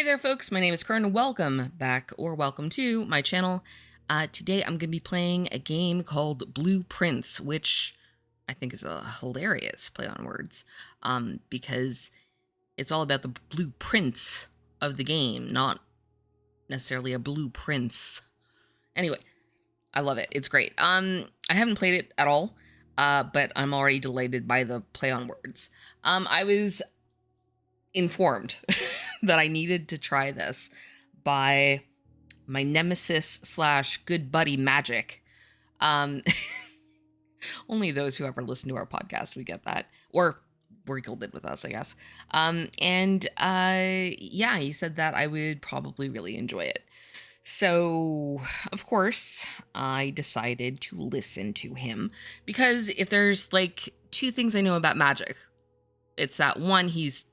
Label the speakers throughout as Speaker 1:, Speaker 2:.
Speaker 1: there, folks. My name is Kurn. Welcome back, or welcome to my channel. Today, I'm going to be playing a game called Blueprints, which I think is a hilarious play on words, because it's all about the blueprints of the game, not necessarily a blueprints. Anyway, I love it. It's great. I haven't played it at all, but I'm already delighted by the play on words. I was informed that I needed to try this by my nemesis slash good buddy Majik. Only those who ever listen to our podcast would get that, or wrinkled it with us, I guess. Yeah, he said that I would probably really enjoy it. So, of course, I decided to listen to him, because if there's like two things I know about Majik, it's that one, he's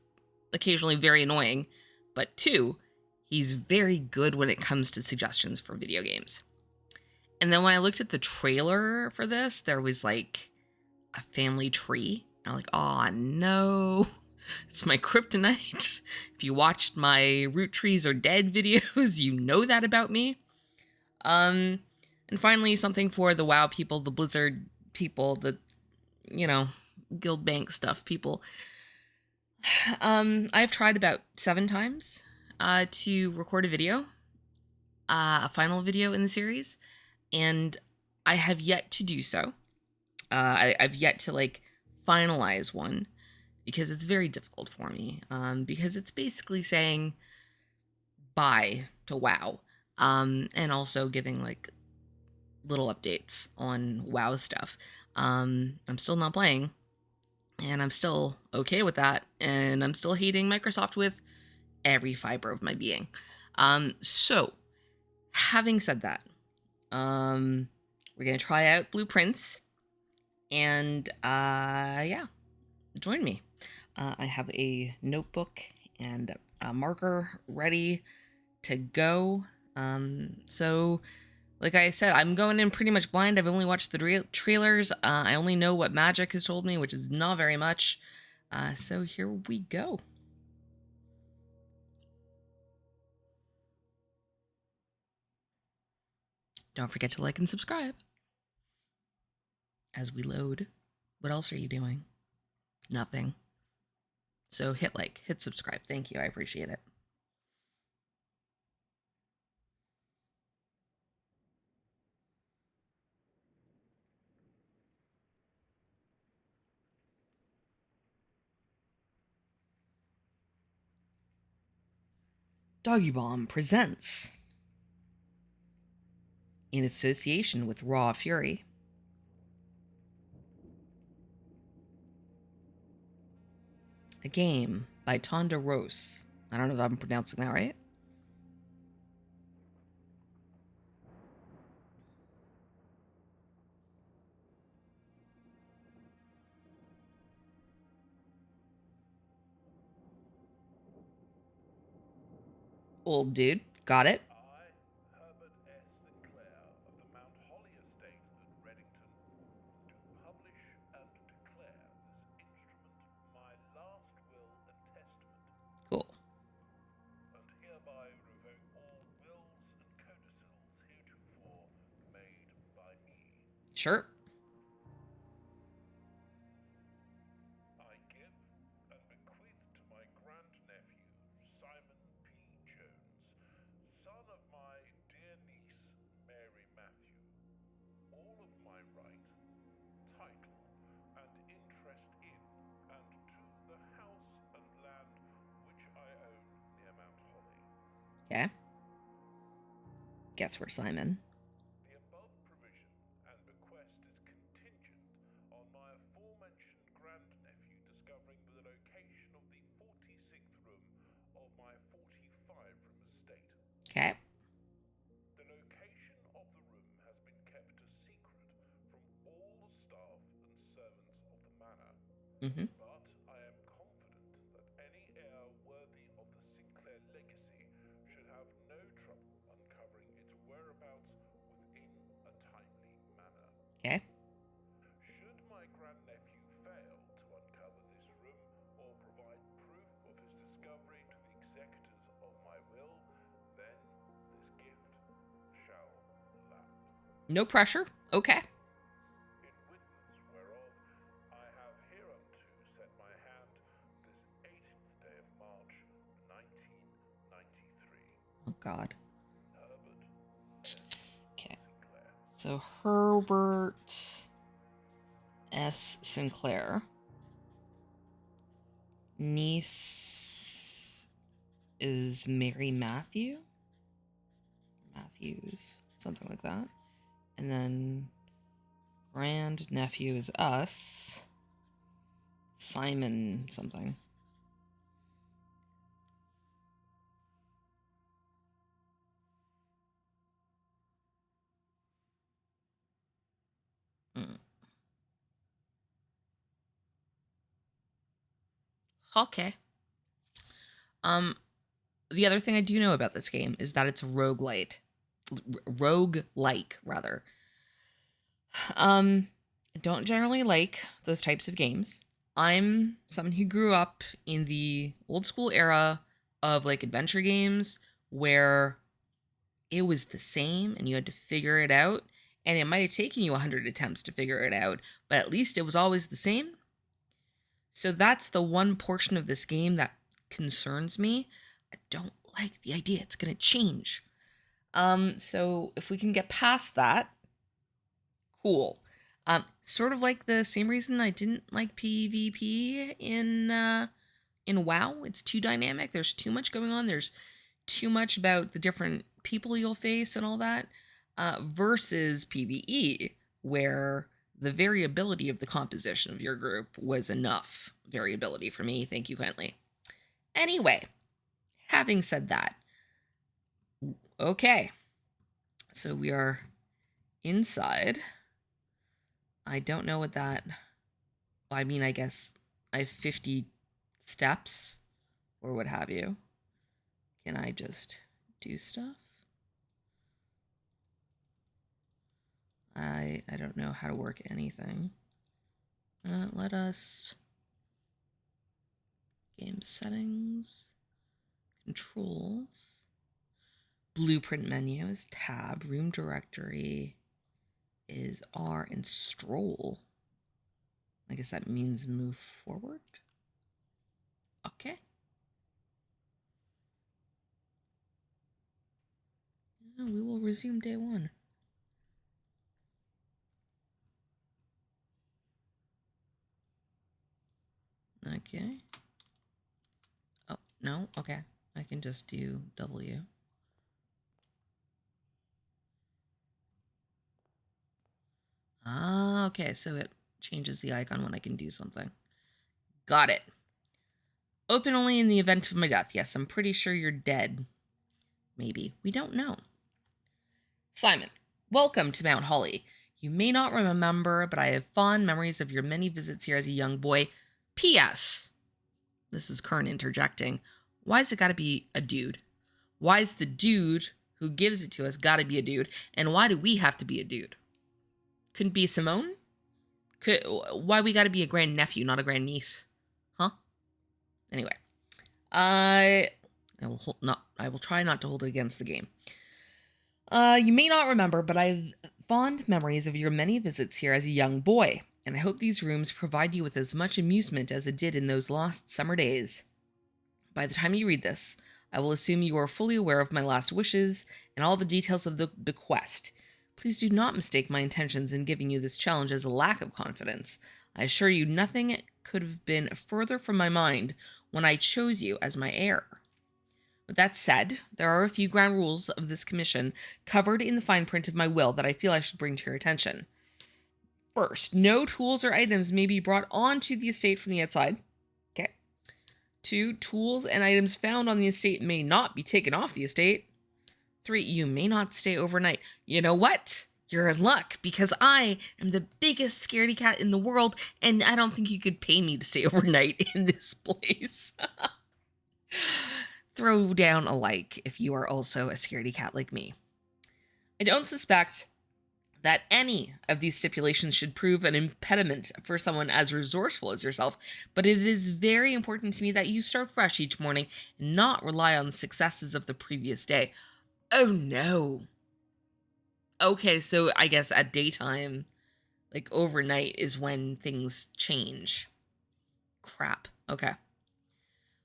Speaker 1: occasionally very annoying, but two, he's very good when it comes to suggestions for video games. And then when I looked at the trailer for this, there was like a family tree. And I'm like, oh no, it's my kryptonite. If you watched my Root Trees Are Dead videos, you know that about me. And finally, something for the WoW people, the Blizzard people, the, Guild Bank stuff people. I've tried about 7 times to record a video, a final video in the series, and I have yet to do so. I've yet to finalize one, because it's very difficult for me, because it's basically saying bye to WoW, and also giving little updates on WoW stuff. I'm still not playing, and I'm still okay with that, and I'm still hating Microsoft with every fiber of my being. So, having said that, we're going to try out Blueprints, and, yeah, join me. I have a notebook and a marker ready to go. So, like I said, I'm going in pretty much blind. I've only watched the trailers. I only know what Majik has told me, which is not very much. So here we go. Don't forget to like and subscribe as we load. What else are you doing? Nothing. So hit like, hit subscribe. Thank you. I appreciate it. Doggy Bomb presents, in association with Raw Fury, a game by Tonda Rose. I don't know if I'm pronouncing that right. Old dude. Got it. Cool. Sure.
Speaker 2: I give and bequeath to my grandnephew, Simon P. Jones, son of my dear niece, Mary Matthew, all of my right, title, and interest in, and to the house and land which I own near Mount Holly.
Speaker 1: Okay. Guess we're Simon.
Speaker 2: The above provision and bequest is contingent on my aforementioned grandnephew discovering the location of the 46th room of my 45-room estate.
Speaker 1: Okay.
Speaker 2: The location of the room has been kept a secret from all the staff and servants of the manor. But I am confident that any heir worthy of the Sinclair legacy should have no trouble uncovering its whereabouts within a timely manner.
Speaker 1: Okay.
Speaker 2: Should my grandnephew fail to uncover this room or provide proof of his discovery to the executors of my
Speaker 1: No pressure. Okay.
Speaker 2: In witness whereof I have hereunto set my hand this 18th day of March, 1993.
Speaker 1: Oh, God.
Speaker 2: Herbert
Speaker 1: Okay.
Speaker 2: Sinclair.
Speaker 1: So Herbert S. Sinclair. Niece is Mary Matthews, something like that. And then grand nephew is us, Simon something. Okay. The other thing I do know about this game is that it's a roguelite. Roguelike, rather. I don't generally like those types of games. I'm someone who grew up in the old school era of like adventure games where it was the same and you had to figure it out. And it might have taken you 100 attempts to figure it out, but at least it was always the same. So that's the one portion of this game that concerns me. I don't like the idea it's going to change. So if we can get past that, cool. Sort of like the same reason I didn't like PvP in WoW. It's too dynamic. There's too much going on. There's too much about the different people you'll face and all that. Versus PvE, where the variability of the composition of your group was enough variability for me. Thank you kindly. Anyway, having said that, okay. So we are inside. I don't know what that. Well, I mean, I guess I have 50 steps or what have you. Can I just do stuff? I don't know how to work anything. Let us game settings, controls, blueprint menu is tab, room directory is R, and stroll. I guess that means move forward. Okay. We will resume day one. Okay. Oh, no? Okay. I can just do W. Ah, okay. So it changes the icon when I can do something. Got it. Open only in the event of my death. Yes, I'm pretty sure you're dead. Maybe. We don't know. Simon, welcome to Mount Holly. You may not remember, but I have fond memories of your many visits here as a young boy. P.S. This is Kurn interjecting. Why's it gotta be a dude? Why's the dude who gives it to us gotta be a dude? And why do we have to be a dude? Couldn't be Simone? Why we gotta be a grandnephew, not a grandniece? Huh? Anyway. I will try not to hold it against the game. You may not remember, but I have fond memories of your many visits here as a young boy, and I hope these rooms provide you with as much amusement as it did in those lost summer days. By the time you read this, I will assume you are fully aware of my last wishes and all the details of the bequest. Please do not mistake my intentions in giving you this challenge as a lack of confidence. I assure you nothing could have been further from my mind when I chose you as my heir. With that said, there are a few ground rules of this commission covered in the fine print of my will that I feel I should bring to your attention. First, no tools or items may be brought onto the estate from the outside. Okay. 2, tools and items found on the estate may not be taken off the estate. 3, you may not stay overnight. You know what? You're in luck because I am the biggest scaredy cat in the world, and I don't think you could pay me to stay overnight in this place. Throw down a like if you are also a scaredy cat like me. I don't suspect that any of these stipulations should prove an impediment for someone as resourceful as yourself, but it is very important to me that you start fresh each morning and not rely on the successes of the previous day. Oh no. Okay, so I guess at daytime, like overnight, is when things change. Crap. Okay.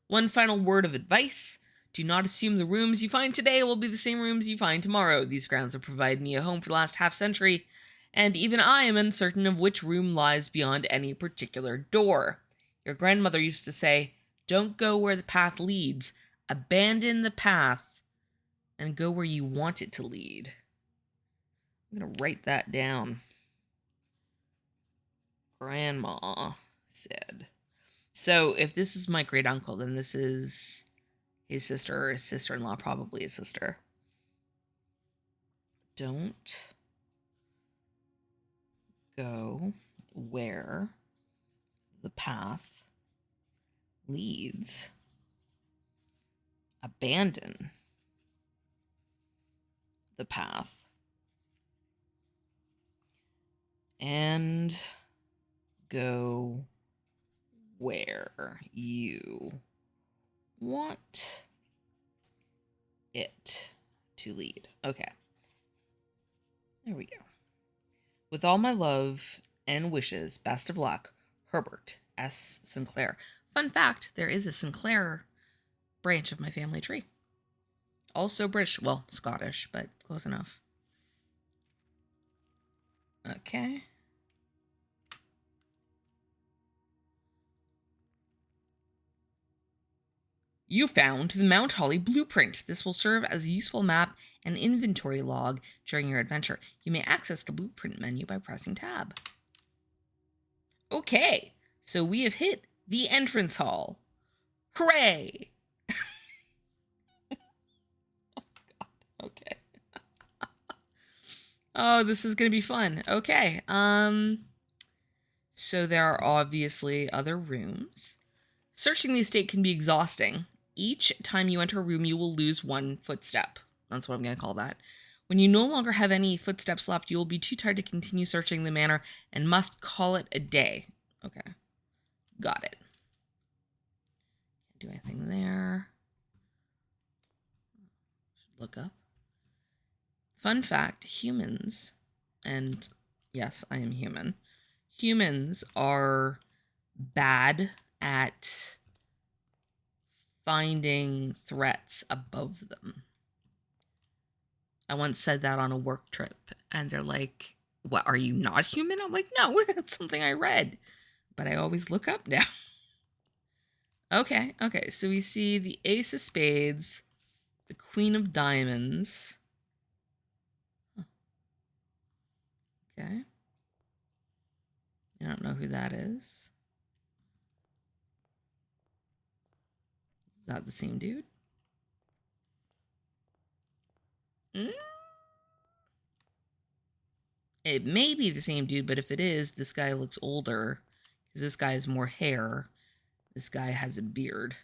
Speaker 1: One final word of advice. Do not assume the rooms you find today will be the same rooms you find tomorrow. These grounds have provided me a home for the last half century, and even I am uncertain of which room lies beyond any particular door. Your grandmother used to say, "Don't go where the path leads. Abandon the path and go where you want it to lead." I'm going to write that down. Grandma said. So if this is my great uncle, then this is his sister or his sister-in-law, probably his sister. Don't go where the path leads. Abandon the path. And go where you want it to lead. Okay. There we go. With all my love and wishes, best of luck, Herbert S. Sinclair. Fun fact, there is a Sinclair branch of my family tree. Also British, well, Scottish, but close enough. Okay. You found the Mount Holly blueprint. This will serve as a useful map and inventory log during your adventure. You may access the blueprint menu by pressing tab. Okay, so we have hit the entrance hall. Hooray! Oh, God. Okay. Oh, this is going to be fun. Okay. So there are obviously other rooms. Searching the estate can be exhausting. Each time you enter a room, you will lose one footstep. That's what I'm going to call that. When you no longer have any footsteps left, you will be too tired to continue searching the manor and must call it a day. Okay. Got it. Can't do anything there. Should look up. Fun fact, humans, and yes, I am human. Humans are bad at finding threats above them. I once said that on a work trip, and they're like, "What, are you not human?" I'm like, "No, that's something I read, but I always look up now." Okay, so we see the Ace of Spades, the Queen of Diamonds. Okay. I don't know who that is. Is that the same dude? It may be the same dude, but if it is, this guy looks older because this guy has more hair. This guy has a beard.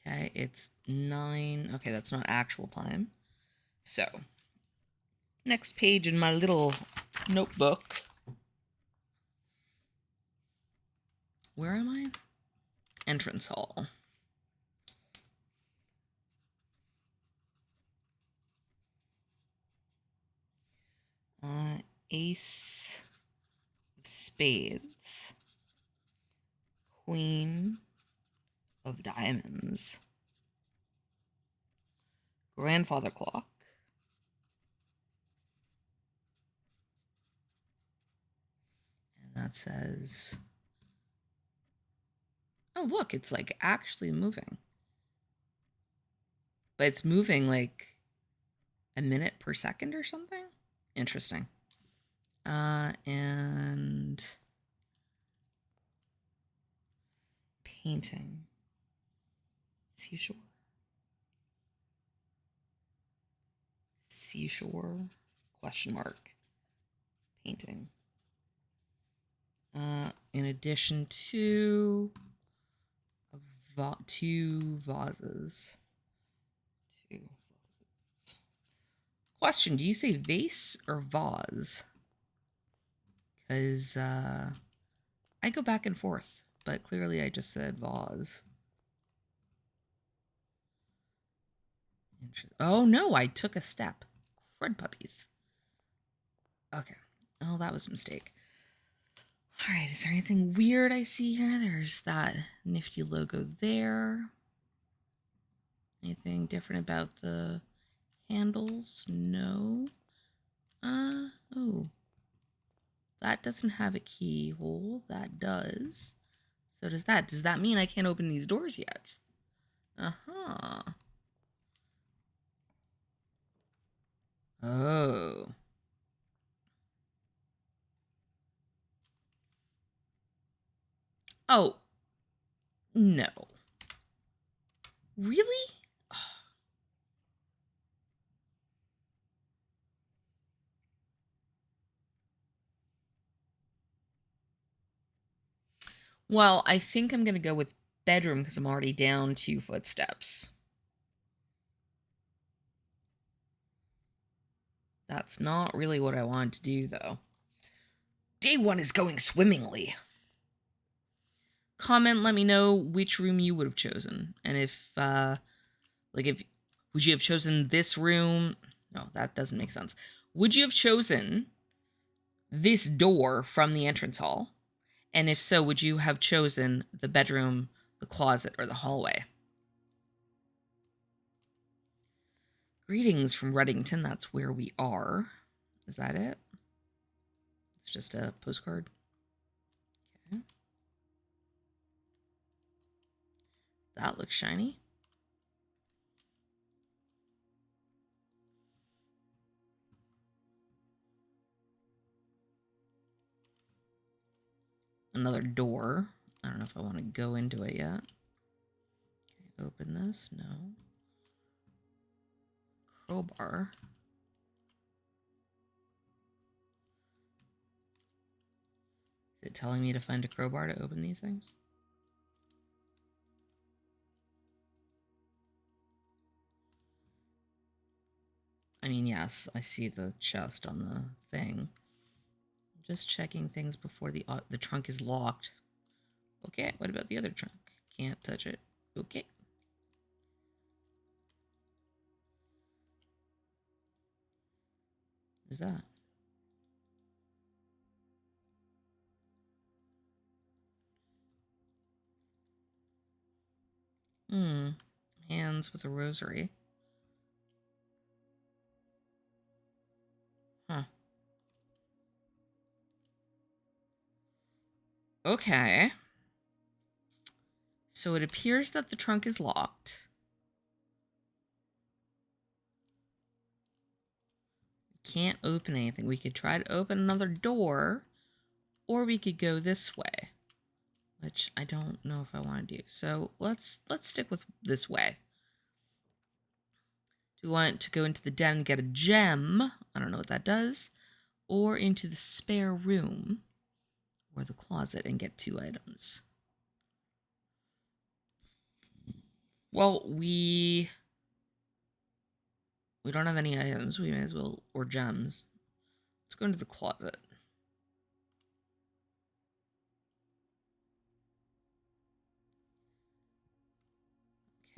Speaker 1: Okay, it's 9. Okay, that's not actual time. So, next page in my little notebook. Where am I? Entrance hall. Ace of Spades. Queen of Diamonds. Grandfather clock. And that says... Oh, look, it's like actually moving. But it's moving like a minute per second or something? Interesting. And painting. Seashore. Seashore? Question mark. Painting. In addition to two vases. Question, do you say vase or vase? Because I go back and forth, but clearly I just said vase. Oh no, I took a step. Crud puppies. Okay. Oh, that was a mistake. All right, is there anything weird I see here? There's that nifty logo there. Anything different about the handles? No. Oh. That doesn't have a keyhole. That does. So does that. Does that mean I can't open these doors yet? Uh-huh. Oh. Oh. No. Really? Well, I think I'm going to go with bedroom because I'm already down 2 footsteps. That's not really what I wanted to do, though. Day 1 is going swimmingly. Comment, let me know which room you would have chosen. And if, would you have chosen this room? No, that doesn't make sense. Would you have chosen this door from the entrance hall? And if so, would you have chosen the bedroom, the closet, or the hallway? Greetings from Reddington. That's where we are. Is that it? It's just a postcard. Okay. That looks shiny. Another door. I don't know if I want to go into it yet. Okay, open this. No. Crowbar. Is it telling me to find a crowbar to open these things? I mean, yes, I see the chest on the thing. Just checking things before the trunk is locked. Okay, what about the other trunk? Can't touch it. Okay. What is that? Hands with a rosary. Huh. Okay. So it appears that the trunk is locked. Can't open anything. We could try to open another door, or we could go this way, which I don't know if I want to do. So let's stick with this way. Do we want to go into the den and get a gem? I don't know what that does. Or into the spare room or the closet and get 2 items. Well, we don't have any items. We may as well, or gems. Let's go into the closet.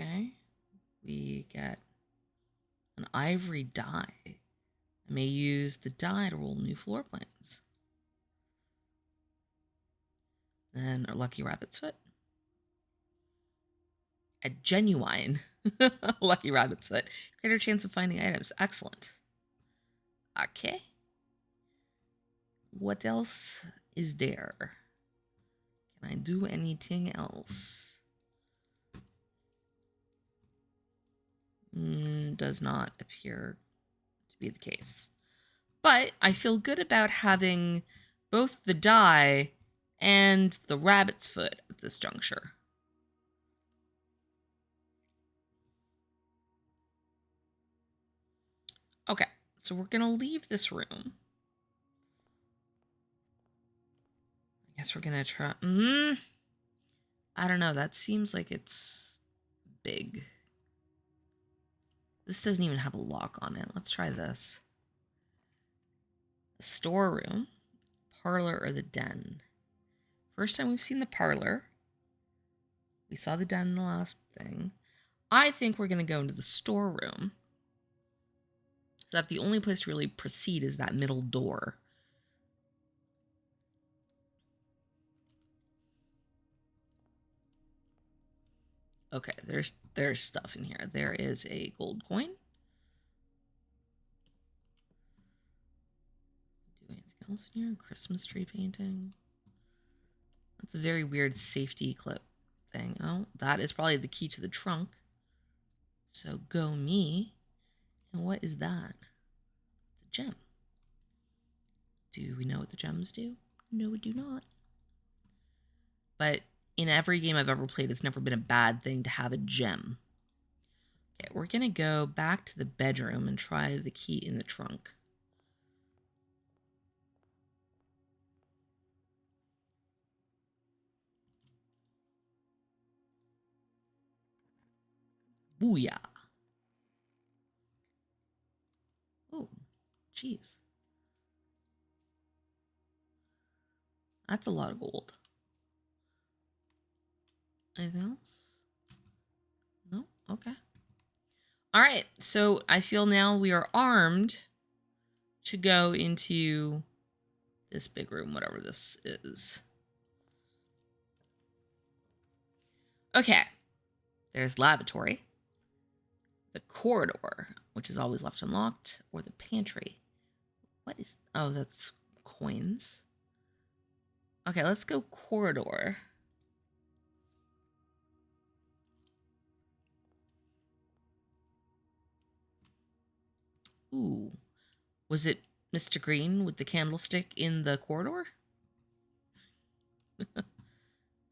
Speaker 1: Okay. We get an ivory die. I may use the die to roll new floor plans. Then a lucky rabbit's foot. A genuine lucky rabbit's foot. Greater chance of finding items. Excellent. Okay. What else is there? Can I do anything else? Does not appear to be the case. But I feel good about having both the die and the rabbit's foot at this juncture. Okay, so we're gonna leave this room. I guess we're gonna try. I don't know. That seems like it's big. This doesn't even have a lock on it. Let's try this. The storeroom, parlor, or the den. First time we've seen the parlor. We saw the den in the last thing. I think we're going to go into the storeroom. So that the only place to really proceed is that middle door. Okay, there's stuff in here. There is a gold coin. Do anything else in here? Christmas tree painting. That's a very weird safety clip thing. Oh, that is probably the key to the trunk. So go me. And what is that? It's a gem. Do we know what the gems do? No, we do not. But in every game I've ever played, it's never been a bad thing to have a gem. Okay, we're going to go back to the bedroom and try the key in the trunk. Booyah. Oh, jeez. That's a lot of gold. Anything else? No? Okay. All right, so I feel now we are armed to go into this big room, whatever this is. Okay, there's lavatory, the corridor, which is always left unlocked, or the pantry. What is, oh, that's coins. Okay, let's go corridor. Ooh, was it Mr. Green with the candlestick in the corridor?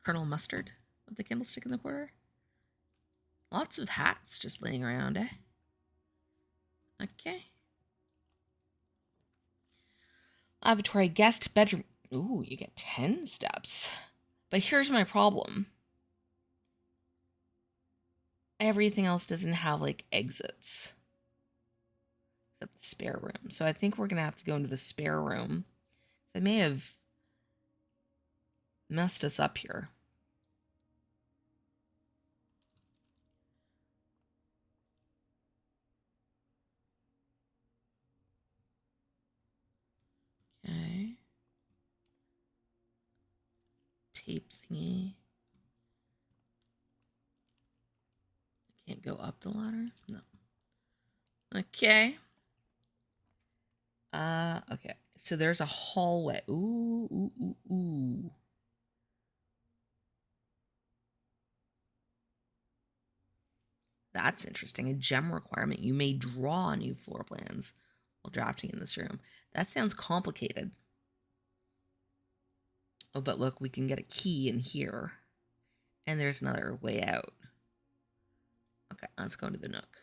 Speaker 1: Colonel Mustard with the candlestick in the corridor? Lots of hats just laying around, eh? Okay. Lavatory guest bedroom. Ooh, you get 10 steps. But here's my problem. Everything else doesn't have, like, exits. Except the spare room. So I think we're going to have to go into the spare room. I may have messed us up here. Okay. Tape thingy. I can't go up the ladder? No. Okay. Okay. So there's a hallway. Ooh, ooh, ooh, ooh. That's interesting. A gem requirement. You may draw new floor plans while drafting in this room. That sounds complicated. Oh, but look, we can get a key in here. And there's another way out. Okay, let's go into the nook.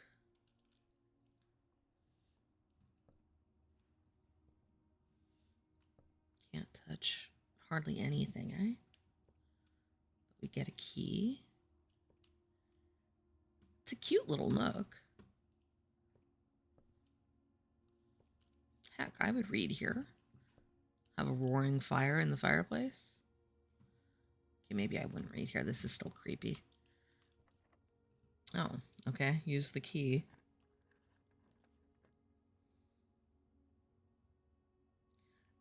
Speaker 1: Can't touch hardly anything, eh? We get a key. It's a cute little nook. Heck, I would read here. Have a roaring fire in the fireplace. Okay, maybe I wouldn't read here. This is still creepy. Oh, okay. Use the key.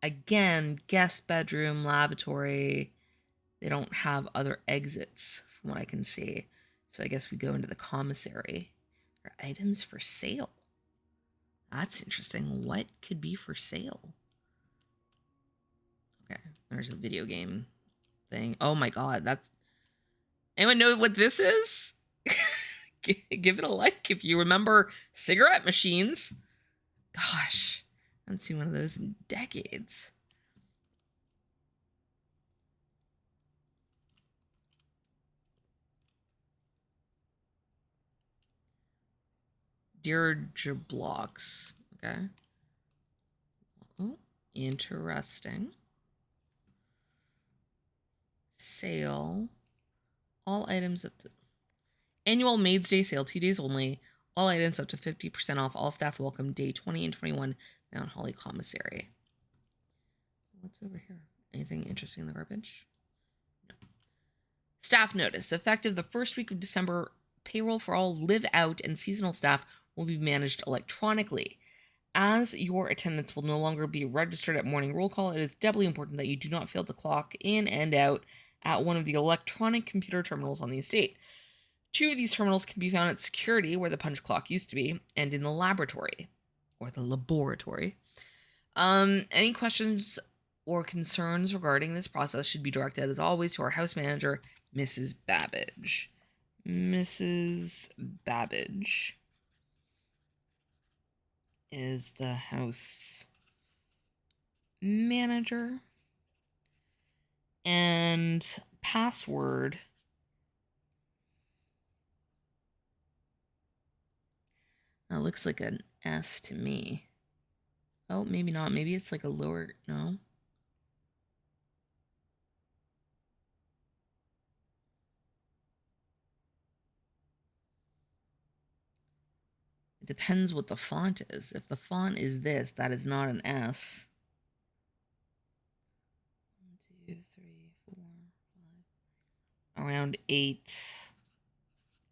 Speaker 1: Again, guest bedroom, lavatory. They don't have other exits from what I can see. So I guess we go into the commissary. There are items for sale. That's interesting. What could be for sale? Okay, there's a video game thing. Oh my god, that's... Anyone know what this is? Give it a like if you remember cigarette machines. Gosh, I haven't seen one of those in decades. Deirdre blocks. Okay. Oh, interesting. Sale. All items up to... Annual Maids Day sale, 2 days only. All items up to 50% off. All staff welcome. Day 20 and 21. Mount Holly Commissary. What's over here? Anything interesting in the garbage? No. Staff notice. Effective the first week of December, payroll for all live out and seasonal staff will be managed electronically. As your attendance will no longer be registered at morning roll call, it is doubly important that you do not fail to clock in and out at one of the electronic computer terminals on the estate. 2 of these terminals can be found at security, where the punch clock used to be, and in the laboratory, or the laboratory. Any questions or concerns regarding this process should be directed, as always, to our house manager, Mrs. Babbage. Mrs. Babbage is the house manager, and password that looks like an S to me. Oh, maybe not. Maybe it's like a lower, no. It depends what the font is. If the font is this, that is not an S. 1, 2, 3, 4, 5. Around 8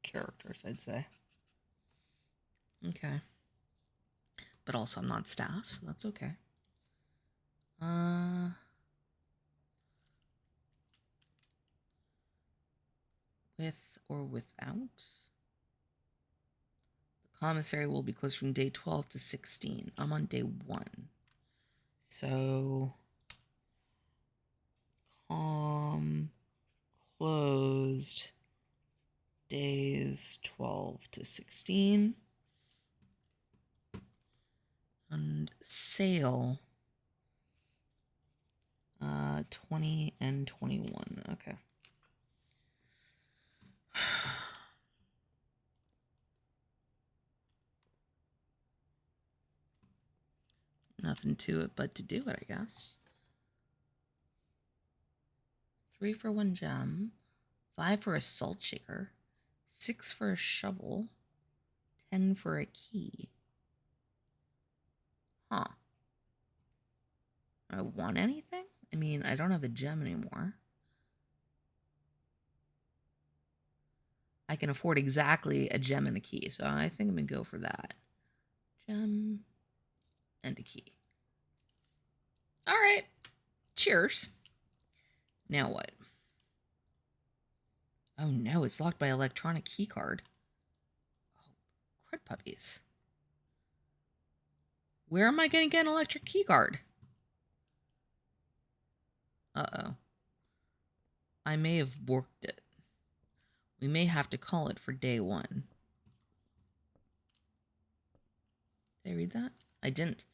Speaker 1: characters, I'd say. Okay. But also I'm not staff, so that's okay. With or without? The commissary will be closed from day 12 to 16. I'm on day 1. So closed days 12 to 16. And sale 20 and 21. Okay. Nothing to it but to do it, I guess. 3 for 1 gem, 5 for a salt shaker, 6 for a shovel, 10 for a key. Huh. Do I want anything? I mean, I don't have a gem anymore. I can afford exactly a gem and a key, so I think I'm going to go for that. Gem and a key. All right. Cheers. Now what? Oh no, it's locked by electronic key card. Oh, crud puppies. Where am I going to get an electric key card? Uh-oh. I may have worked it. We may have to call it for day 1. Did I read that? I didn't.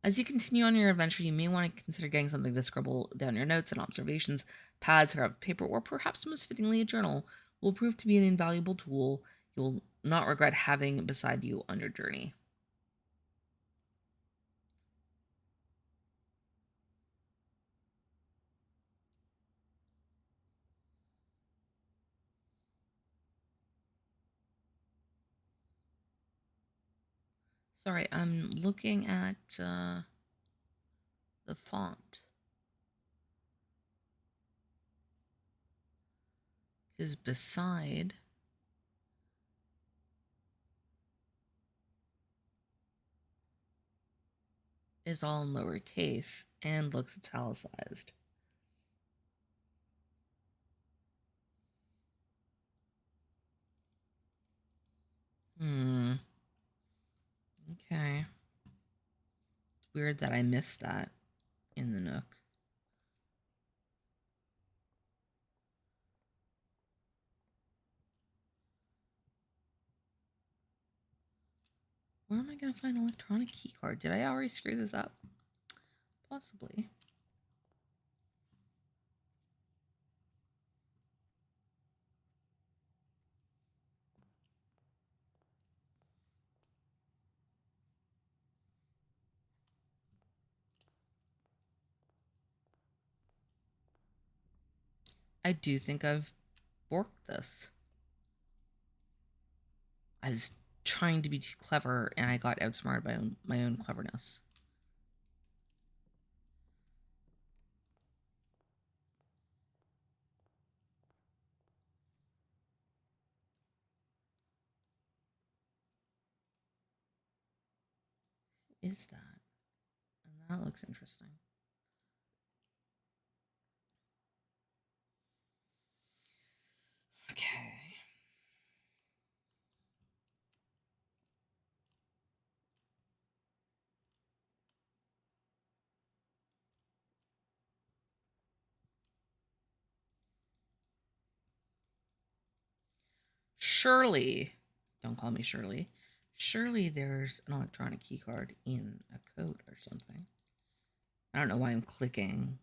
Speaker 1: As you continue on your adventure, you may want to consider getting something to scribble down your notes and observations. Pads, scrap paper, or perhaps most fittingly a journal will prove to be an invaluable tool you will not regret having beside you on your journey. Sorry, I'm looking at the font. Because beside is all in lowercase and looks italicized. Okay. It's weird that I missed that in the Nook. Where am I going to find an electronic key card? Did I already screw this up? Possibly. I do think I've borked this. I was trying to be too clever and I got outsmarted by my own cleverness. is that? And that looks interesting. Okay. Surely, don't call me Shirley. Surely there's an electronic keycard in a code or something. I don't know why I'm clicking.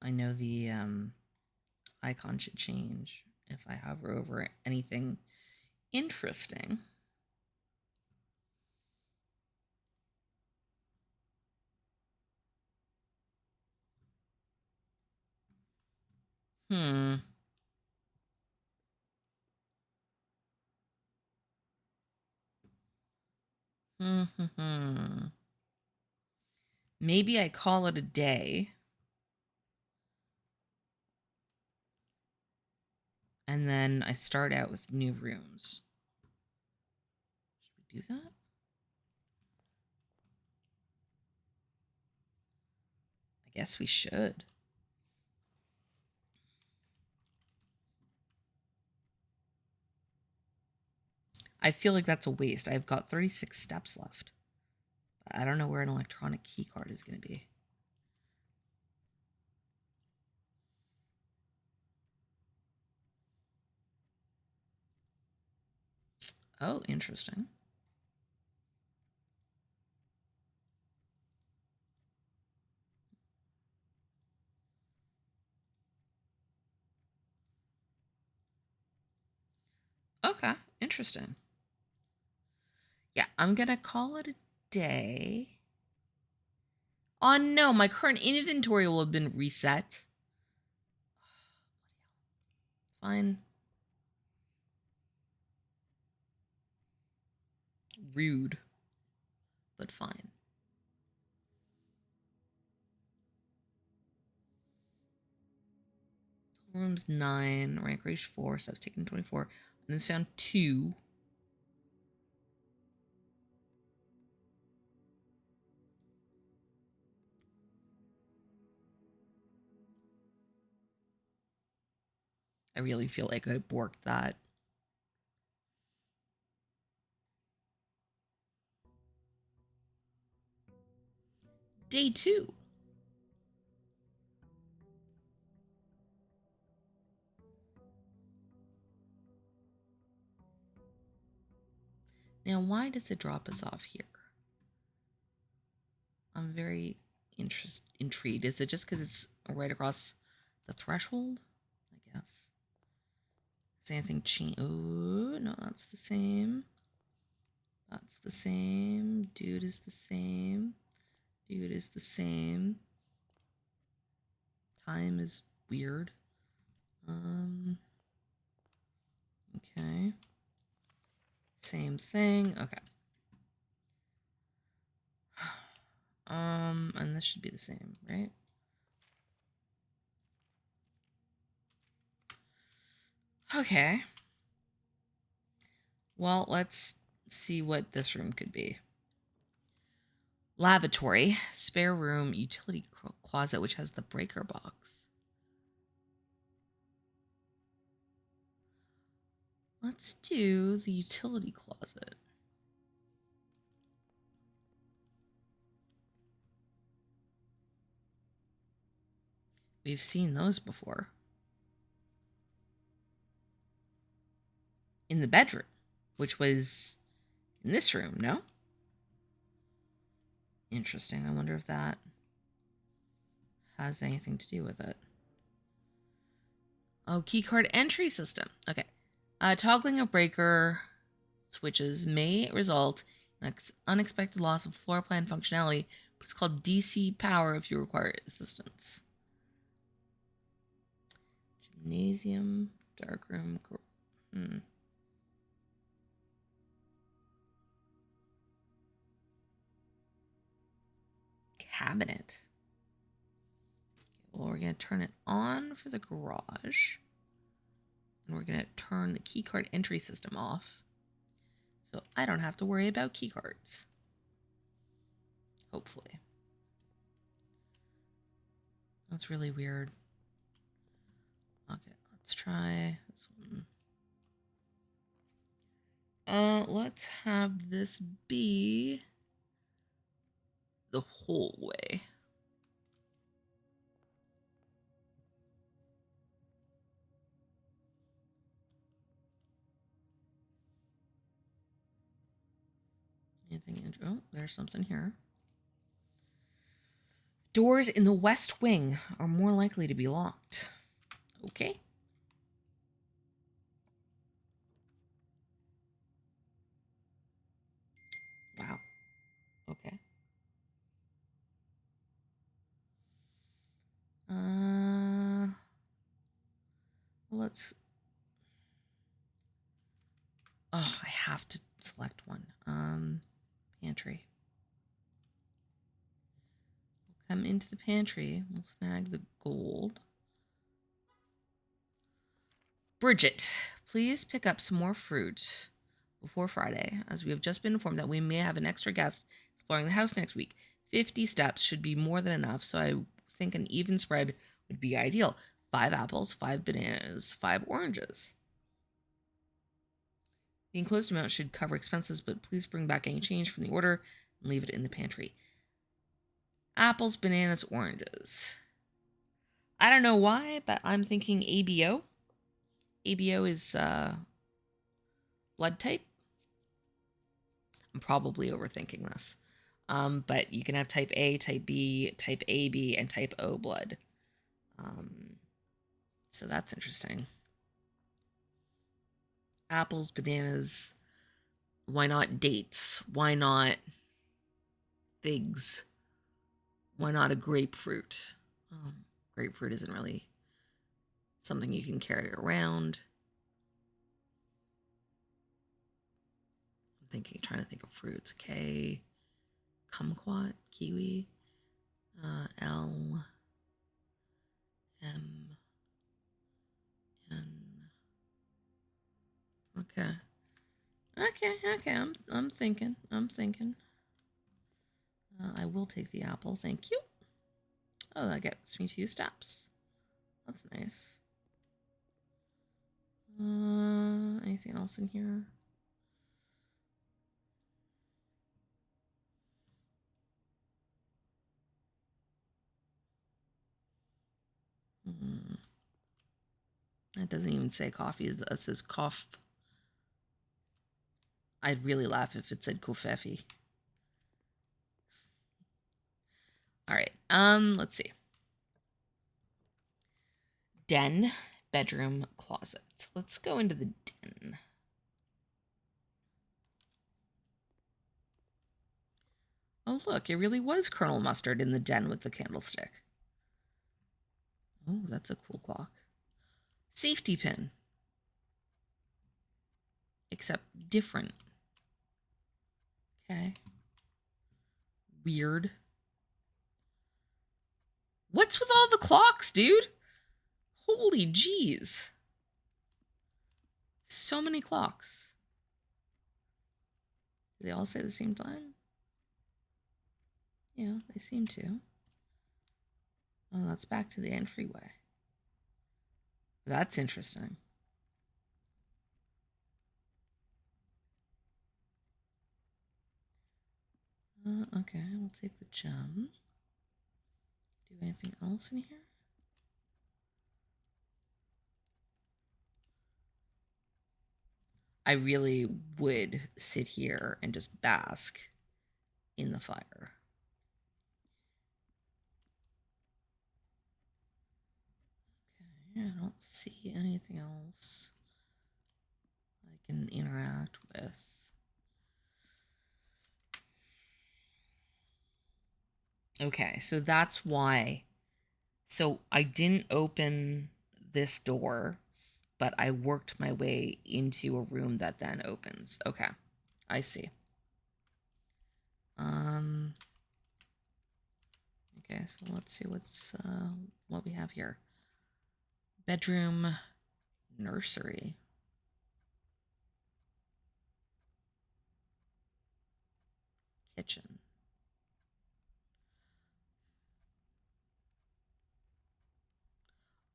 Speaker 1: I know the icon should change if I hover over anything interesting. Hmm. Maybe I call it a day. And then I start out with new rooms. Should we do that? I guess we should. I feel like that's a waste. I've got 36 steps left. I don't know where an electronic key card is going to be. Oh, interesting. Okay, interesting. Yeah, I'm going to call it a day. Oh no, my current inventory will have been reset. Fine. Rude, but fine. Rooms 9, rank reach 4, steps taken 24, and then found 2. I really feel like I borked that. Day 2. Now, why does it drop us off here? I'm very intrigued. Is it just because it's right across the threshold? I guess. Has anything changed? Oh, no, that's the same. That's the same. Dude is the same. Dude is the same. Time is weird. Okay. Same thing. Okay. And this should be the same, right? Okay. Well, let's see what this room could be. Lavatory, spare room, utility closet, which has the breaker box. Let's do the utility closet. We've seen those before. In the bedroom, which was in this room, no? Interesting. I wonder if that has anything to do with it. Oh, keycard entry system. Okay. Toggling of breaker switches may result in unexpected loss of floor plan functionality, but it's called DC power if you require assistance. Gymnasium, darkroom. Cabinet. Well, we're going to turn it on for the garage. And we're going to turn the keycard entry system off. So I don't have to worry about keycards. Hopefully. That's really weird. Okay, let's try this one. Let's have this be the whole way. Anything? Oh, there's something here. Doors in the west wing are more likely to be locked. Okay. Wow. Okay. Let's. Oh, I have to select one. Pantry. We'll come into the pantry. We'll snag the gold. Bridget, please pick up some more fruit before Friday, as we have just been informed that we may have an extra guest exploring the house next week. 50 steps should be more than enough, so I think an even spread would be ideal. 5 apples, 5 bananas, 5 oranges. The enclosed amount should cover expenses, but please bring back any change from the order and leave it in the pantry. Apples, bananas, oranges. I don't know why, but I'm thinking ABO. ABO is blood type. I'm probably overthinking this. But you can have type A, type B, type AB, and type O blood. So that's interesting. Apples, bananas. Why not dates? Why not figs? Why not a grapefruit? Grapefruit isn't really something you can carry around. I'm trying to think of fruits. K, kumquat, kiwi, L, M, N. Okay. I'm thinking. I will take the apple, thank you. Oh, that gets me 2 steps. That's nice. Anything else in here? That doesn't even say coffee. It says cough. I'd really laugh if it said kofefi. All right. Let's see. Den, bedroom, closet. Let's go into the den. Oh, look, it really was Colonel Mustard in the den with the candlestick. Oh, that's a cool clock. Safety pin. Except different. Okay. Weird. What's with all the clocks, dude? Holy jeez. So many clocks. Do they all say the same time? Yeah, they seem to. Oh, that's back to the entryway. That's interesting. Okay, we'll take the gem. Do anything else in here? I really would sit here and just bask in the fire. Okay, I don't see anything else I can interact with. Okay, so that's why. So I didn't open this door, but I worked my way into a room that then opens. Okay, I see. Okay, so let's see what we have here. Bedroom, nursery. Kitchen.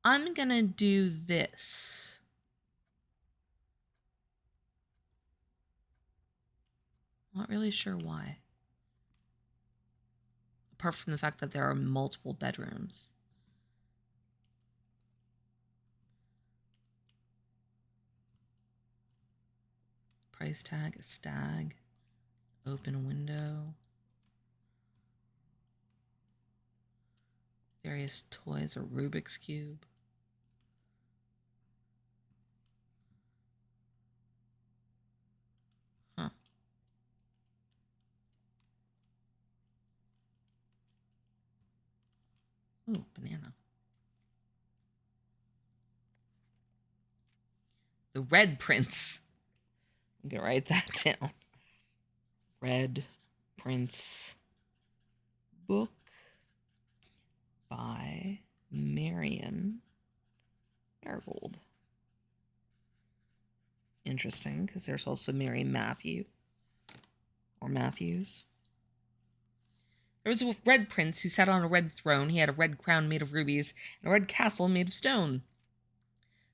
Speaker 1: I'm gonna do this. Not really sure why. Apart from the fact that there are multiple bedrooms. Price tag, a stag. Open a window. Various toys, a Rubik's Cube. Huh. Ooh, banana. The Red Prince. I'm gonna write that down. Red Prince book by Marion Marigold. Interesting, because there's also Mary Matthew. Or Matthews. There was a red prince who sat on a red throne. He had a red crown made of rubies and a red castle made of stone.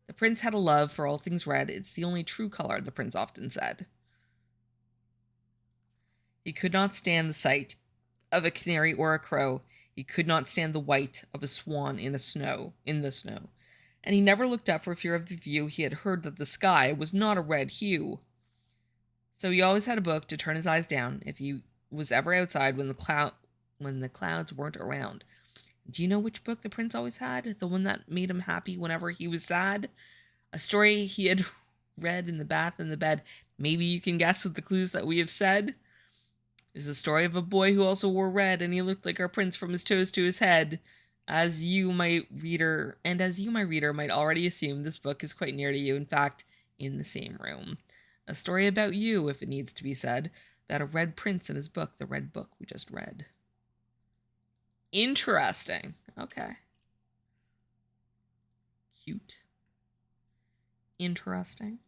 Speaker 1: The prince had a love for all things red. It's the only true color, the prince often said. He could not stand the sight of a canary or a crow. He could not stand the white of a swan in the snow. And he never looked up for fear of the view. He had heard that the sky was not a red hue. So he always had a book to turn his eyes down if he was ever outside when the clouds weren't around. Do you know which book the prince always had? The one that made him happy whenever he was sad? A story he had read in the bath and the bed. Maybe you can guess with the clues that we have said. Is the story of a boy who also wore red, and he looked like our prince from his toes to his head. As you, my reader, might already assume, this book is quite near to you. In fact, in the same room. A story about you, if it needs to be said, that a red prince in his book, the red book we just read. Interesting. Okay. Cute. Interesting.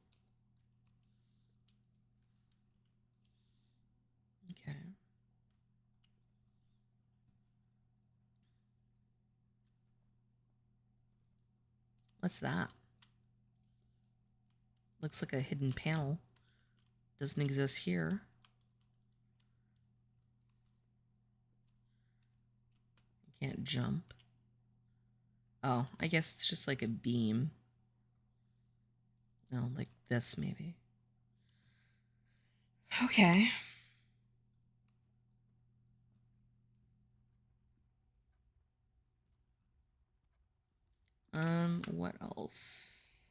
Speaker 1: Okay. What's that? Looks like a hidden panel. Doesn't exist here. Can't jump. Oh, I guess it's just like a beam. No, like this maybe. Okay. What else?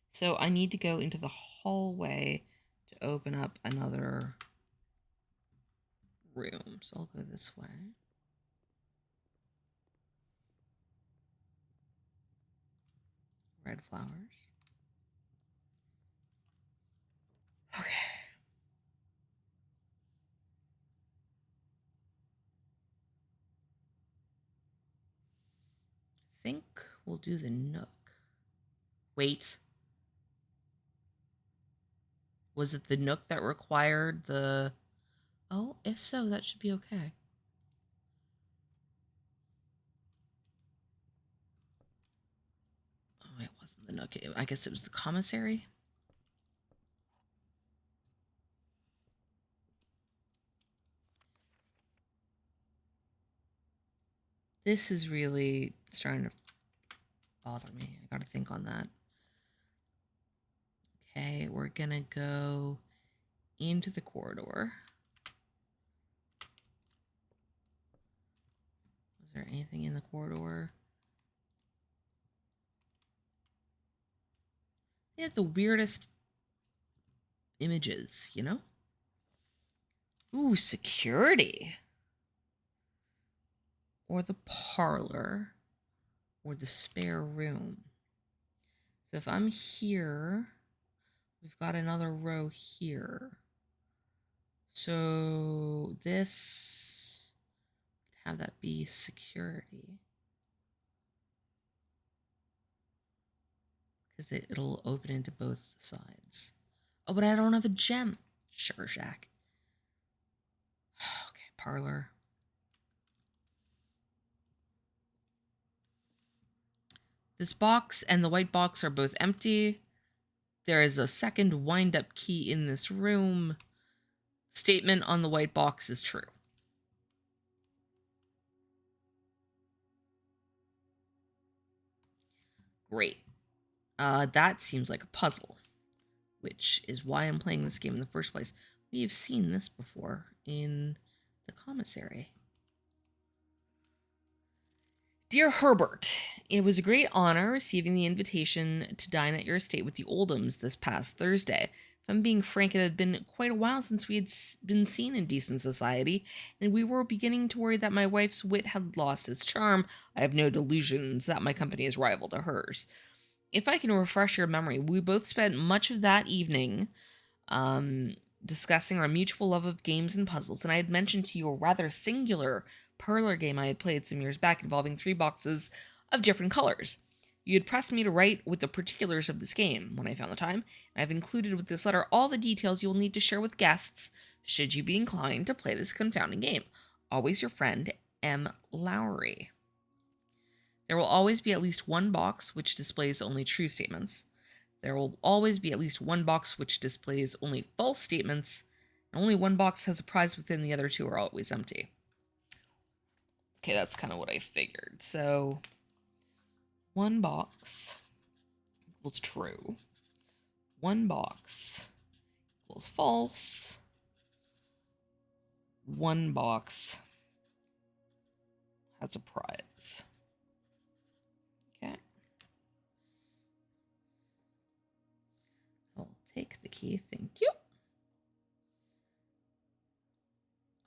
Speaker 1: So I need to go into the hallway to open up another room. So I'll go this way. Red flowers. Okay. I think we'll do the nook. Wait. Was it the nook that required the... Oh, if so, that should be okay. Oh, it wasn't the nook. I guess it was the commissary. This is really starting to bother me. I gotta think on that. Okay, we're gonna go into the corridor. Was there anything in the corridor? They have the weirdest images, you know? Ooh, security. Or the parlor. Or the spare room. So if I'm here, we've got another row here. So this, have that be security. Because it'll open into both sides. Oh, but I don't have a gem. Sure, Jack. Okay, parlor. This box and the white box are both empty. There is a second wind-up key in this room. Statement on the white box is true. Great. That seems like a puzzle, which is why I'm playing this game in the first place. We've seen this before in the commissary. Dear Herbert, it was a great honor receiving the invitation to dine at your estate with the Oldhams this past Thursday. If I'm being frank, it had been quite a while since we had been seen in decent society, and we were beginning to worry that my wife's wit had lost its charm. I have no delusions that my company is rival to hers. If I can refresh your memory, we both spent much of that evening discussing our mutual love of games and puzzles, and I had mentioned to you a rather singular parlor game I had played some years back involving 3 boxes of different colors. You had pressed me to write with the particulars of this game when I found the time, and I've included with this letter all the details you will need to share with guests should you be inclined to play this confounding game. Always your friend, M. Lowry. There will always be at least one box which displays only true statements. There will always be at least one box which displays only false statements, and only one box has a prize within, the other 2 are always empty. Okay, that's kind of what I figured. So, one box equals true. One box equals false. One box has a prize. Okay. I'll take the key. Thank you.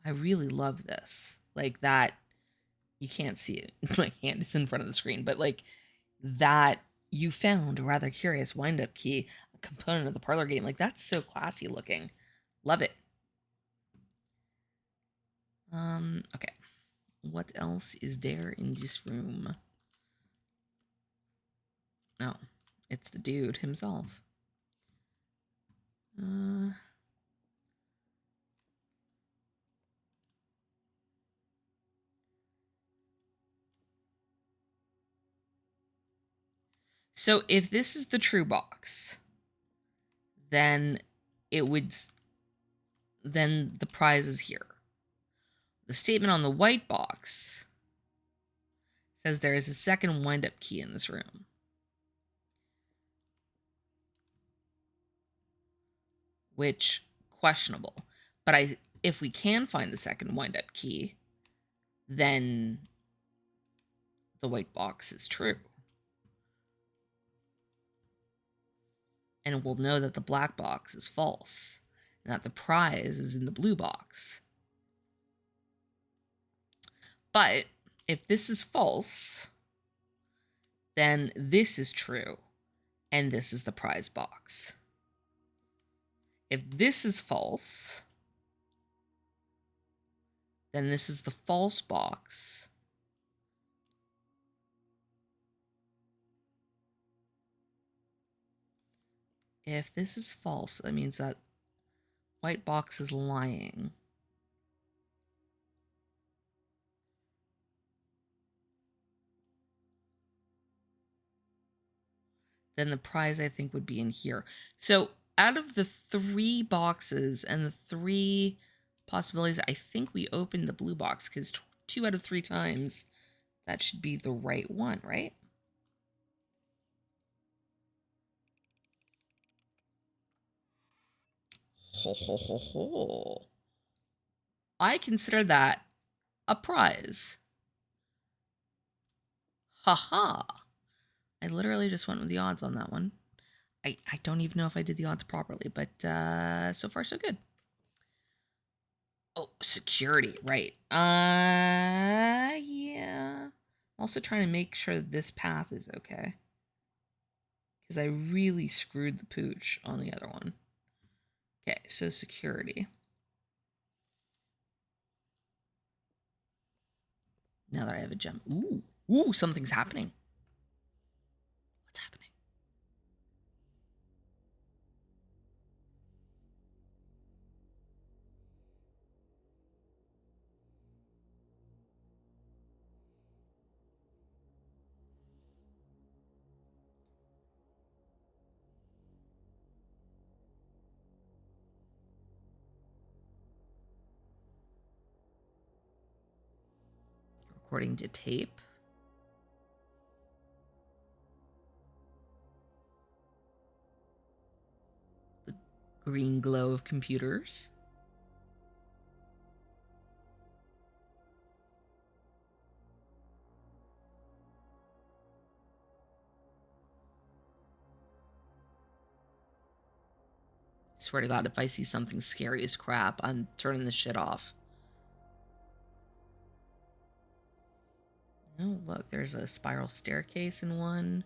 Speaker 1: I really love this. Like that. You can't see it. My hand is in front of the screen, but like that you found a rather curious wind-up key, a component of the parlor game. Like that's so classy looking. Love it. Okay. What else is there in this room? No, it's the dude himself. So if this is the true box, then then the prize is here. The statement on the white box says there is a second wind-up key in this room. Which, questionable. But if we can find the second wind-up key, then the white box is true. And we'll know that the black box is false, and that the prize is in the blue box. But if this is false, then this is true, and this is the prize box. If this is false, then this is the false box. If this is false, that means that white box is lying. Then the prize, I think, would be in here. So out of the 3 boxes and the 3 possibilities, I think we opened the blue box because 2 out of 3 times that should be the right one, right? Ho, ho, ho, ho. I consider that a prize. Haha. I literally just went with the odds on that one. I don't even know if I did the odds properly, but so far so good. Oh, security, right. Yeah. I'm also trying to make sure that this path is okay. Because I really screwed the pooch on the other one. Okay, so security. Now that I have a gem. Ooh, something's happening. What's happening? Recording to tape. The green glow of computers. Swear to God, if I see something scary as crap, I'm turning this shit off. Oh, look, there's a spiral staircase in one.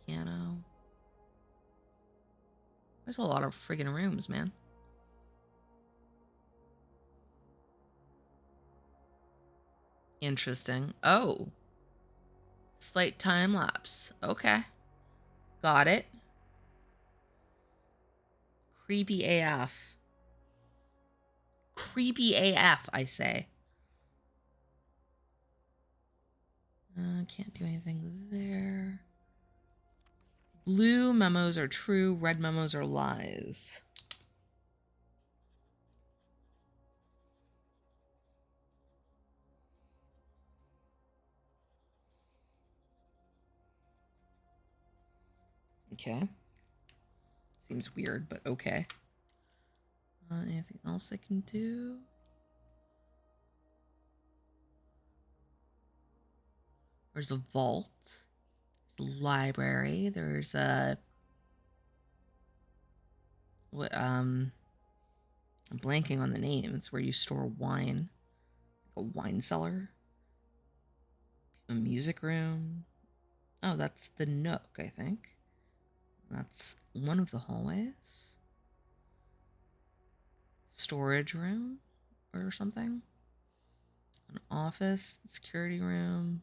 Speaker 1: Piano. There's a lot of friggin' rooms, man. Interesting. Oh. Slight time lapse. Okay. Got it. Creepy AF. Creepy AF, I say. Can't do anything there. Blue memos are true. Red memos are lies. Okay. Seems weird, but okay. Anything else I can do? There's a vault. There's a library. There's a... What, I'm blanking on the name. It's where you store wine. Like a wine cellar. A music room. Oh, that's the Nook, I think. That's one of the hallways. Storage room or something. An office, security room.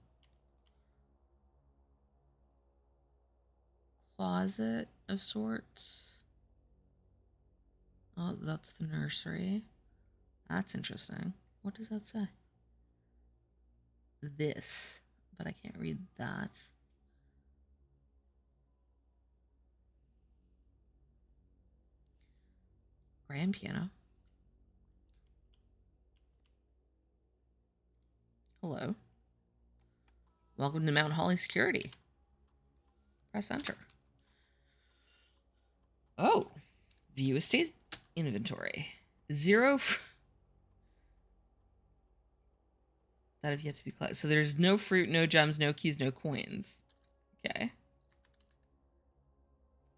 Speaker 1: Closet of sorts. Oh, that's the nursery. That's interesting. What does that say? This, but I can't read that. Grand piano. Hello. Welcome to Mount Holly Security. Press enter. Oh, view estate inventory. 0 that have yet to be collected. So there's no fruit, no gems, no keys, no coins. Okay.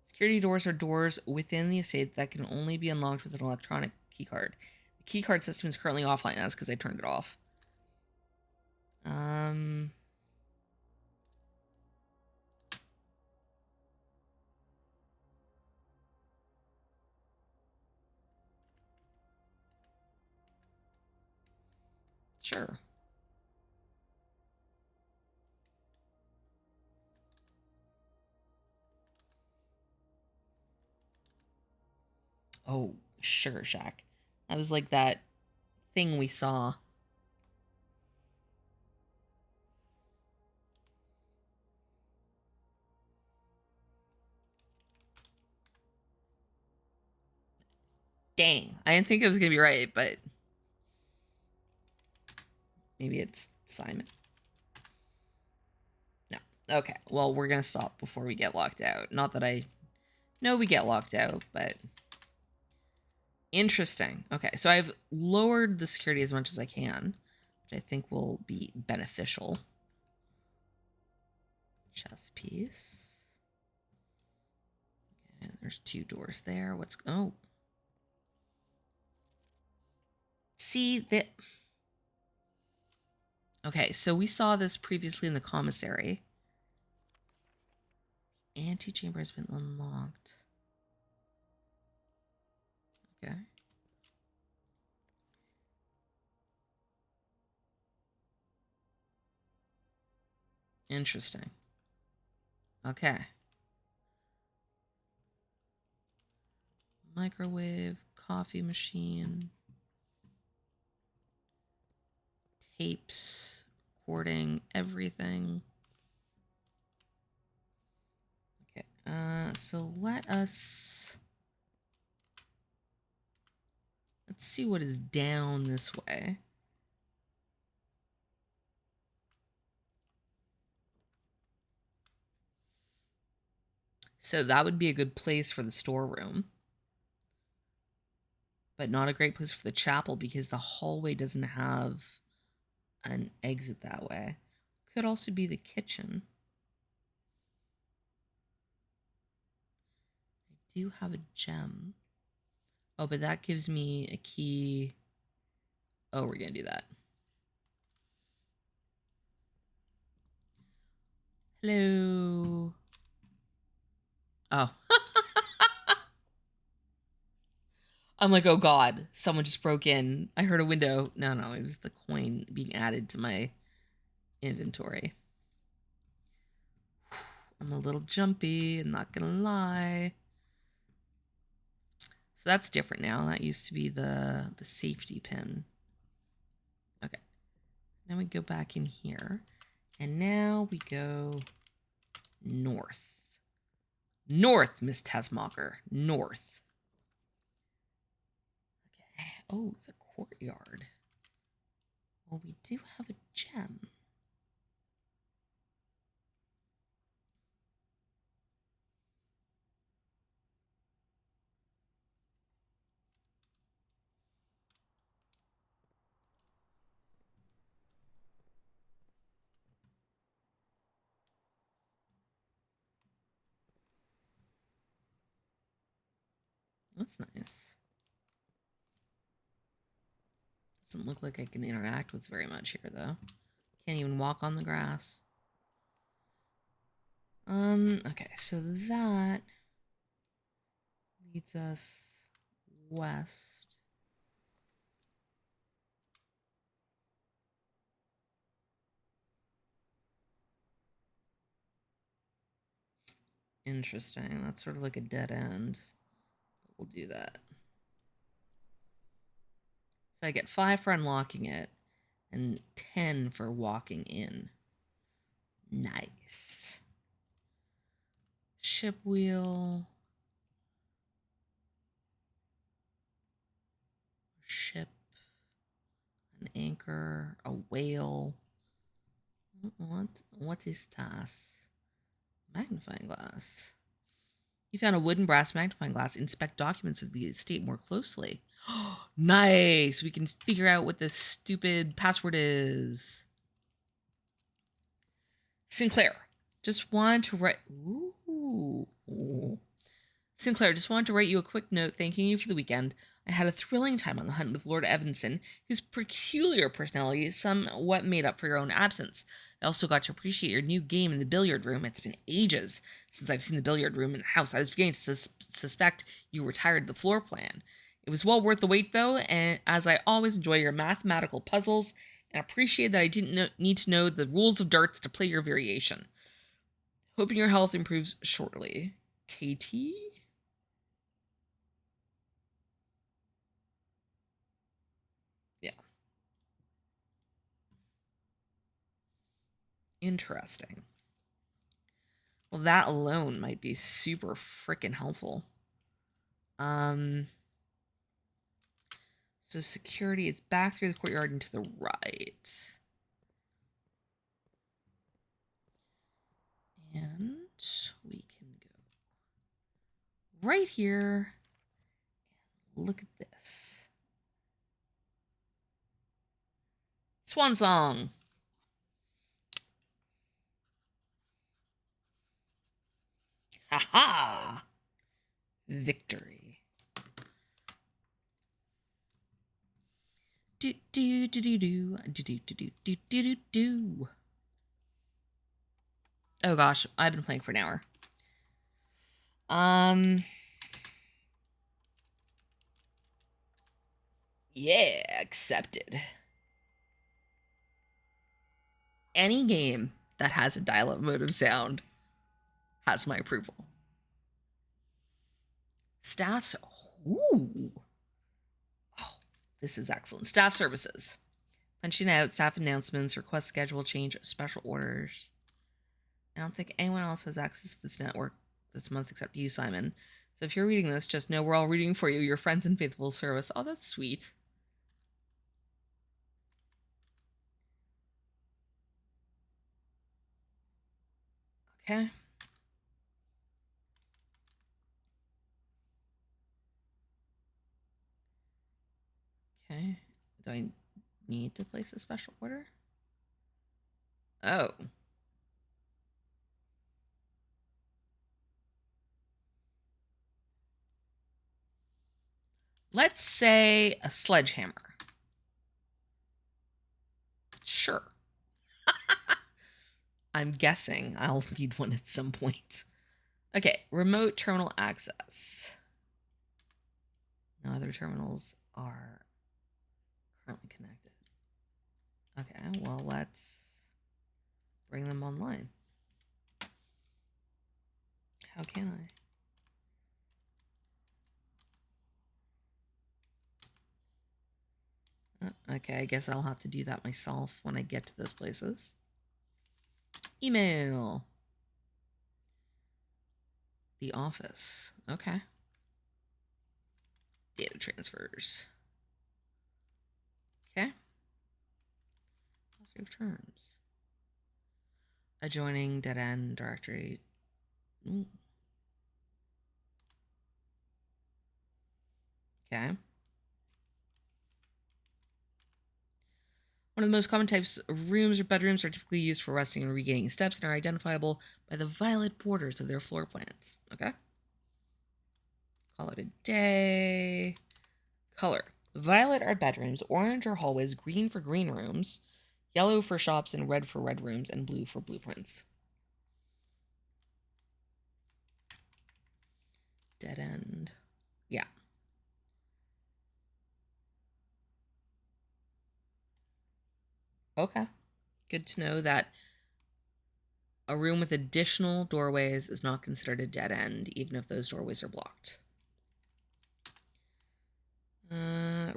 Speaker 1: Security doors are doors within the estate that can only be unlocked with an electronic keycard. The keycard system is currently offline. That's because I turned it off. Sure. Oh, Sugar Shack. That was like that thing we saw. Dang. I didn't think it was going to be right, but maybe it's Simon. No. Okay. Well, we're going to stop before we get locked out. Not that I know we get locked out, but interesting. Okay. So I've lowered the security as much as I can, which I think will be beneficial. Chess piece. Okay, there's 2 doors there. What's... Oh. See, that... Okay, so we saw this previously in the commissary. Antechamber has been unlocked. Okay. Interesting. Okay. Microwave, coffee machine, tapes, recording, everything. Okay. So let's see what is down this way. So that would be a good place for the storeroom. But not a great place for the chapel because the hallway doesn't have an exit that way. Could also be the kitchen. I do have a gem. Oh, but that gives me a key. Oh, we're going to do that. Hello. Oh. I'm like, oh God, someone just broke in. I heard a window. No, it was the coin being added to my inventory. I'm a little jumpy, I'm not gonna lie. So that's different now. That used to be the safety pin. Okay. Now we go back in here. And now we go north. North, Miss Tasmacher. North. Okay. Oh, the courtyard. Well, we do have a gem. That's nice. Doesn't look like I can interact with very much here, though. Can't even walk on the grass. Okay, so that leads us west. Interesting. That's sort of like a dead end. But we'll do that. So I get 5 for unlocking it and 10 for walking in. Nice. Ship wheel. Ship. An anchor. A whale. What is TAS? Magnifying glass. You found a wood and brass magnifying glass. Inspect documents of the estate more closely. Nice! We can figure out what this stupid password is. Sinclair, just wanted to write... Ooh. Sinclair, just wanted to write you a quick note thanking you for the weekend. I had a thrilling time on the hunt with Lord Evanson, whose peculiar personality somewhat made up for your own absence. I also got to appreciate your new game in the billiard room. It's been ages since I've seen the billiard room in the house. I was beginning to suspect you retired the floor plan. It was well worth the wait, though, and as I always enjoy your mathematical puzzles and appreciate that I didn't need to know the rules of darts to play your variation. Hoping your health improves shortly. Katie? Yeah. Interesting. Well, that alone might be super freaking helpful. So security is back through the courtyard and to the right. And we can go right here. Look at this. Swan song. Ha-ha! Victory. Do do do do do do do do do do do do. Oh gosh, I've been playing for an hour. Yeah, accepted. Any game that has a dial-up modem sound has my approval. Staffs. Ooh. Oh, this is excellent. Staff services. Punching out, staff announcements, request schedule change, special orders. I don't think anyone else has access to this network this month except you, Simon. So if you're reading this, just know we're all rooting for you, your friends in faithful service. Oh, that's sweet. Okay. Okay. Do I need to place a special order? Oh. Let's say a sledgehammer. Sure. I'm guessing I'll need one at some point. Okay, remote terminal access. No other terminals are currently connected. Okay, well, let's bring them online. How can I? Okay, I guess I'll have to do that myself when I get to those places. Email. The office. Okay. Data transfers. Okay. Save terms. Adjoining dead end directory. Ooh. Okay. One of the most common types of rooms or bedrooms are typically used for resting and regaining steps and are identifiable by the violet borders of their floor plans. Okay. Call it a day. Color. Violet are bedrooms, orange are hallways, green for green rooms, yellow for shops, and red for red rooms, and blue for blueprints. Dead end. Yeah. Okay. Good to know that a room with additional doorways is not considered a dead end, even if those doorways are blocked.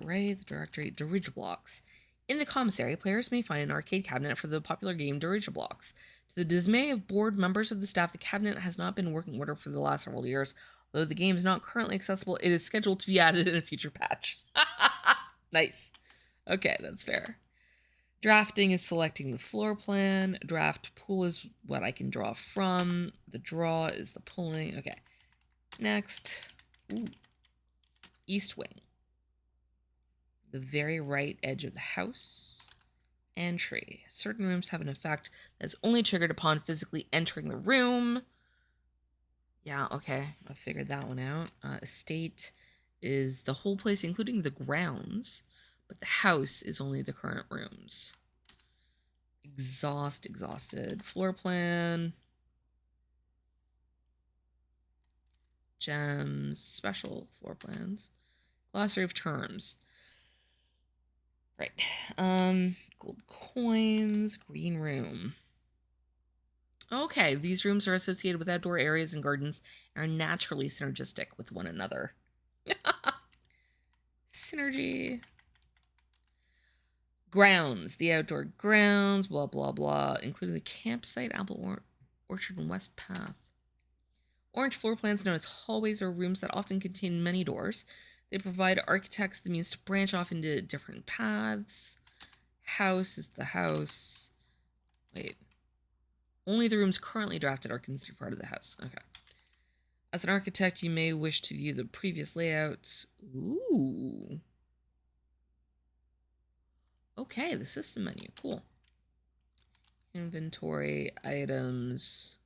Speaker 1: Right, the directory, Dirigible blocks. In the commissary, players may find an arcade cabinet for the popular game Dirigible blocks. To the dismay of board members of the staff, the cabinet has not been in working order for the last several years. Although the game is not currently accessible, it is scheduled to be added in a future patch. Nice. Okay, that's fair. Drafting is selecting the floor plan. Draft pool is what I can draw from. The draw is the pulling. Okay. Next. Ooh. East wing. The very right edge of the house. Entry. Certain rooms have an effect that's only triggered upon physically entering the room. Yeah, okay. I figured that one out. Estate is the whole place, including the grounds. But the house is only the current rooms. Exhausted. Floor plan. Gems. Special floor plans. Glossary of terms. Right. Gold coins. Green room. Okay, these rooms are associated with outdoor areas and gardens and are naturally synergistic with one another. Synergy. Grounds. The outdoor grounds, blah, blah, blah, including the campsite, apple orchard, and west path. Orange floor plans known as hallways are rooms that often contain many doors. They provide architects the means to branch off into different paths. House is the house. Wait. Only the rooms currently drafted are considered part of the house. Okay. As an architect, you may wish to view the previous layouts. Ooh. Okay, the system menu. Cool. Inventory, items.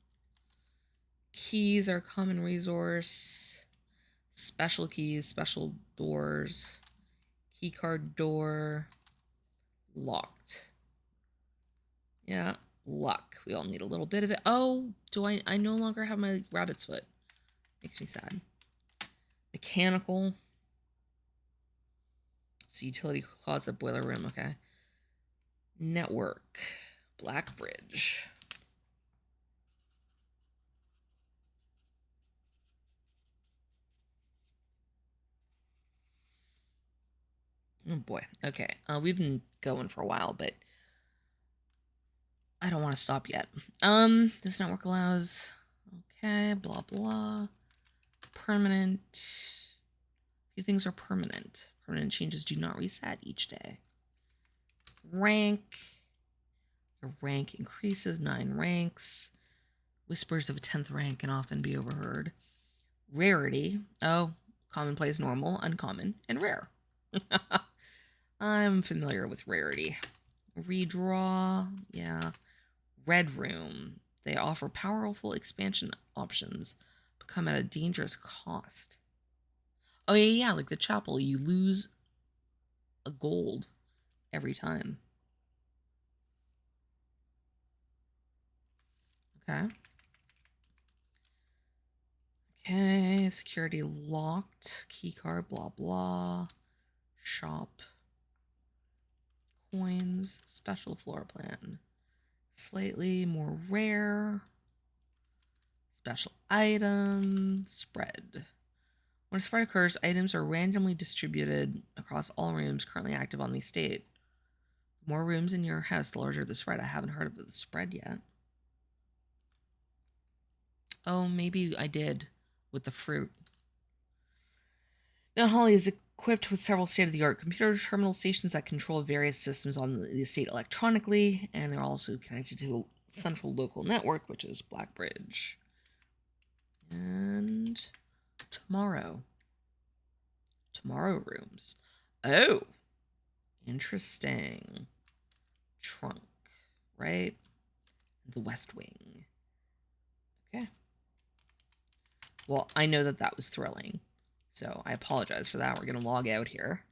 Speaker 1: Keys are a common resource. Special keys, special doors. Keycard door. Locked. Yeah, luck. We all need a little bit of it. Oh, I no longer have my rabbit's foot. Makes me sad. Mechanical. So utility closet, boiler room, okay. Network. Black bridge. Oh boy. Okay. We've been going for a while, but I don't want to stop yet. This network allows. Okay, blah, blah. Permanent. Few things are permanent. Permanent changes do not reset each day. Rank. Your rank increases 9 ranks. Whispers of a 10th rank can often be overheard. Rarity. Oh, commonplace, normal, uncommon, and rare. I'm familiar with rarity. Redraw. Yeah. Red Room. They offer powerful expansion options, but come at a dangerous cost. Oh, yeah, like the chapel. You lose a gold every time. Okay. Okay, security locked. Keycard, blah, blah. Shop. Coins. Special floor plan. Slightly more rare. Special item. Spread. When a spread occurs, items are randomly distributed across all rooms currently active on the estate. The more rooms in your house, the larger the spread. I haven't heard of the spread yet. Oh, maybe I did with the fruit. Mount Holly is equipped with several state-of-the-art computer terminal stations that control various systems on the estate electronically, and they're also connected to a central local network, which is Blackbridge. And tomorrow rooms. Oh, interesting. Trunk, right? The West Wing. Okay. Well, I know that was thrilling, so I apologize for that. We're going to log out here.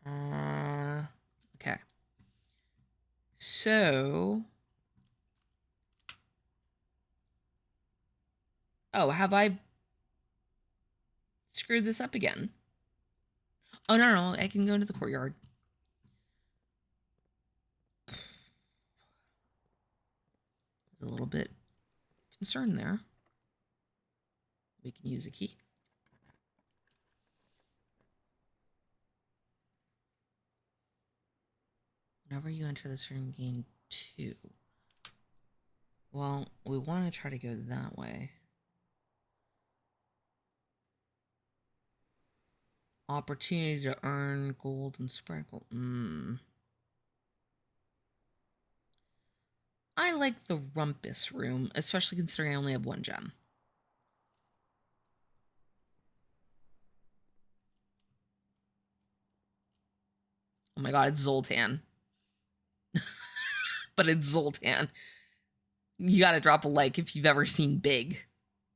Speaker 1: Okay. So... Oh, have I screwed this up again? Oh, no, I can go into the courtyard. There's a little bit concerned there. We can use a key. Whenever you enter this room, gain 2. Well, we want to try to go that way. Opportunity to earn gold and spread gold. I like the rumpus room, especially considering I only have 1 gem. Oh my god, it's Zoltan. But it's Zoltan. You gotta drop a like if you've ever seen Big.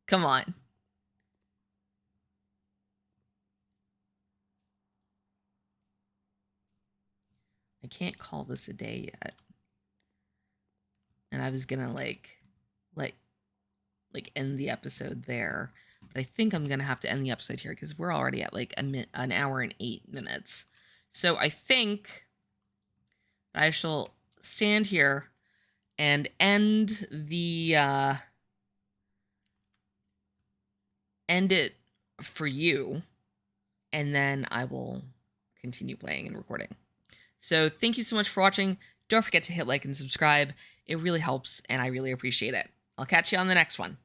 Speaker 1: Come on. I can't call this a day yet. And I was gonna like end the episode there. But I think I'm gonna have to end the episode here because we're already at like an hour and 8 minutes. So I think I shall stand here and end it for you, and then I will continue playing and recording. So thank you so much for watching. Don't forget to hit like and subscribe. It really helps, and I really appreciate it. I'll catch you on the next one.